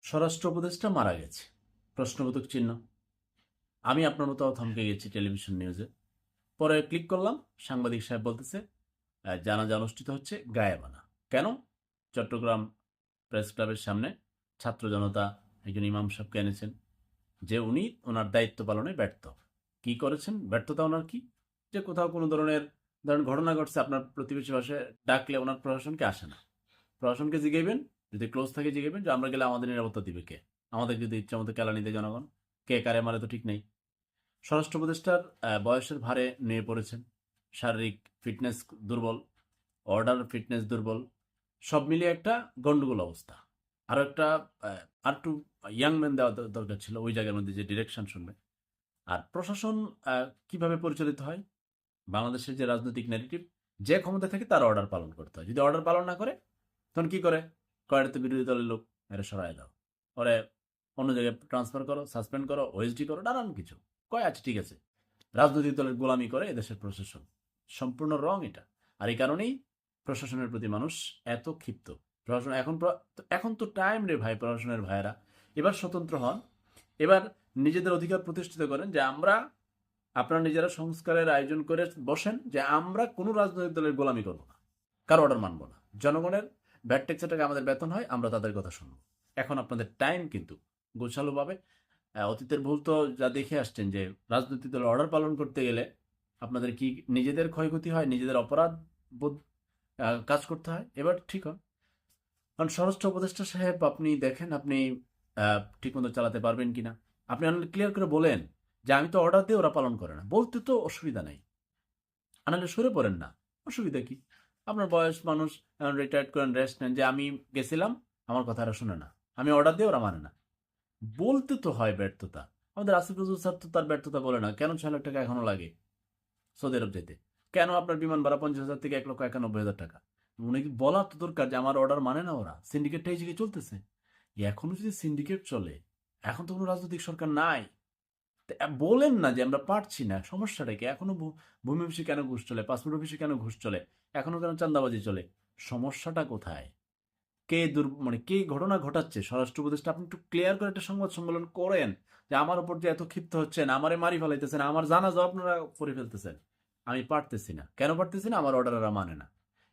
স্বরাষ্ট্র উপদেষ্টা মারা গেছে, প্রশ্নবোধক চিহ্ন। আমি আপনার মতো থমকে গেছি টেলিভিশন নিউজে। পরে ক্লিক করলাম, সাংবাদিক সাহেব বলতেছে জানাজা অনুষ্ঠিত হচ্ছে গায়েবানা। কেন? চট্টগ্রাম প্রেস ক্লাবের সামনে ছাত্র জনতা একজন ইমাম সাহেবকে এনেছেন যে উনি ওনার দায়িত্ব পালনে ব্যর্থ। কি করেছেন? ব্যর্থতা ওনার কি? যে কোথাও কোনো ধরেন ঘটনা ঘটছে, আপনার প্রতিবেশী পাশে ডাকলে ওনার প্রশাসনকে আসে না। প্রশাসনকে জিগাইবেন, যদি ক্লোজ থাকে জিগাইবেন যে আমরা গেলে আমাদের নিরাপত্তা দিবে কে? আমাদের যদি ইচ্ছা মতো কেলানি দেয় জনগণ, কে কারে মারে তো ঠিক নেই। স্বরাষ্ট্র উপদেষ্টার বয়সের ভারে নিয়ে পড়েছেন, শারীরিক ফিটনেস দুর্বল, অর্ডার ফিটনেস দুর্বল, সব মিলিয়ে একটা গন্ডগোল অবস্থা। আরও একটা আর একটু ইয়াং ম্যান দেওয়া দরকার ছিল ওই জায়গার মধ্যে, যে ডিরেকশন শুনবে। আর প্রশাসন কিভাবে পরিচালিত হয়, বাংলাদেশের যে রাজনৈতিক ন্যারেটিভ, যে ক্ষমতা থাকে তার অর্ডার পালন করতে হয়। যদি অর্ডার পালন না করে তখন কি করে? কয়টা তো বিরোধী দলের লোক, এরা সরাই দাও, ওরে অন্য জায়গায় ট্রান্সফার করো, সাসপেন্ড করো, ওএসডি করো, নানান কিছু কয়। আছে, ঠিক আছে, রাজনৈতিক দলের গোলামি করে এদেশের প্রশাসন। সম্পূর্ণ রং এটা। আর এই কারণেই প্রশাসনের প্রতি মানুষ এত ক্ষিপ্ত। প্রশাসন এখন তো টাইম রে ভাই, প্রশাসনের ভাইয়েরা এবার স্বতন্ত্র হন। এবার নিজেদের অধিকার প্রতিষ্ঠিত করেন যে আমরা, আপনারা নিজেরা সংস্কারের আয়োজন করে বসেন যে আমরা কোনো রাজনৈতিক দলের গোলামি করবো না, কারো অর্ডার মানবো না। জনগণের ভ্যাট ট্যাক্সের টাকা আমাদের বেতন হয়, আমরা তাদের কথা শুনবো। এখন আপনাদের টাইম কিন্তু গোছালোভাবে, অতীতের ভুল তো যা দেখে আসছেন যে রাজনৈতিক দলের অর্ডার পালন করতে গেলে আপনাদের কি নিজেদের ক্ষয়ক্ষতি হয়, নিজেদের অপরাধ বোধ কাজ করতে হয়। এবার ঠিক হয়, কারণ স্বরাষ্ট্র উপদেষ্টা সাহেব আপনি দেখেন আপনি ঠিকমতো চালাতে পারবেন কিনা। আপনি ক্লিয়ার করে বলেন যে আমি তো অর্ডার দিয়ে ওরা পালন করে না, বলতে তো অসুবিধা নেই। আনালে সরে পড়েন না, অসুবিধা কি? আপনার বয়স মানুষ, রিটায়ার্ড করেন, রেস্ট নেন, যে আমি গেছিলাম, আমার কথাটা শুনে না, আমি অর্ডার দিয়ে ওরা মানে না। বলতে তো হয় ব্যর্থতা। আমাদের আসিফ নজরুল স্যার তো তার ব্যর্থতা বলে না। কেন 6 লাখ টাকা এখনো লাগে সৌদি আরব যেতে? কেন আপনার বিমান ভাড়া 50,000 থেকে 1,91,000 টাকা? উনি কি বলা তো দরকার যে আমার অর্ডার মানে না ওরা, সিন্ডিকেটটা এই জায়গায় চলতেছে। এখনো যদি সিন্ডিকেট চলে, এখন তো কোনো রাজনৈতিক সরকার নাই, বলেন না যে আমরা পারছি না। সমস্যাটা কি? এখনো ভূমি অফিসে কেন ঘুষ চলে, পাসপোর্ট অফিসে কেন ঘুষ চলে, এখনো কেন চাঁদাবাজি চলে? সমস্যাটা কোথায়? মানে কে ঘটনা ঘটাচ্ছে? স্বরাষ্ট্র উপদেষ্টা আপনি একটু ক্লিয়ার করে একটা সংবাদ সম্মেলন করেন যে আমার উপর যে এত ক্ষিপ্ত হচ্ছেন, আমারে মারি ফেলাইতেছেন, আমার জানাজা আপনারা করে ফেলতেছেন, আমি পারতেছি না। কেন পারতেছি না? আমার অর্ডার এরা মানে না।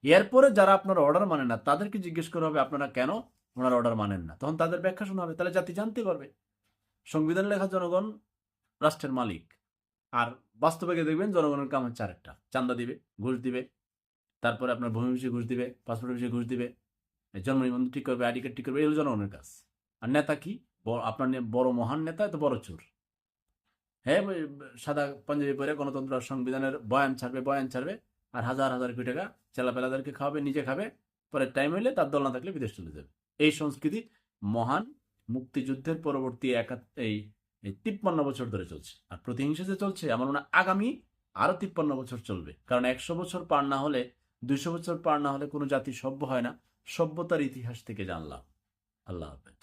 এরপরে যারা আপনার অর্ডার মানে না তাদেরকে জিজ্ঞেস করা হবে আপনারা কেন ওনার অর্ডার মানেন না, তখন তাদের ব্যাখ্যা শোনা হবে, তাহলে জাতি জানতে পারবে সংবিধান লেখা জনগণ রাষ্ট্রের মালিক। আর বাস্তবে গিয়ে দেখবেন জনগণের কাম হচ্ছে আরেকটা, চান্দা দিবে, ঘুষ দিবে, তারপরে আপনার ভূমি অফিসে ঘুষ দিবে, পাসপোর্ট অফিসে ঘুষ দিবে, জন্ম নিবন্ধন ঠিক করবে, আইডি কার্ড ঠিক করবে, এগুলো জনগণের কাজ। আর নেতা কি? আপনার বড় মহান নেতা এত বড় চোর। হ্যাঁ, সাদা পাঞ্জাবি পরে গণতন্ত্র আর সংবিধানের বয়ান ছাড়বে, আর হাজার হাজার কোটি টাকা চেলাপেলাদেরকে খাওয়াবে, নিজে খাবে, পরে টাইম হইলে তার দল না থাকলে বিদেশ চলে যাবে। এই সংস্কৃতি মহান মুক্তিযুদ্ধের পরবর্তী এই 53 বছর ধরে চলছে। আর প্রতিহিংসা যে চলছে, আমার মনে হয় আগামী আরো 53 বছর চলবে। কারণ 100 বছর পার না হলে, 200 বছর পার না হলে কোনো জাতি সভ্য হয় না। সভ্যতার ইতিহাস থেকে জানলাম। আল্লাহ হাফেজ।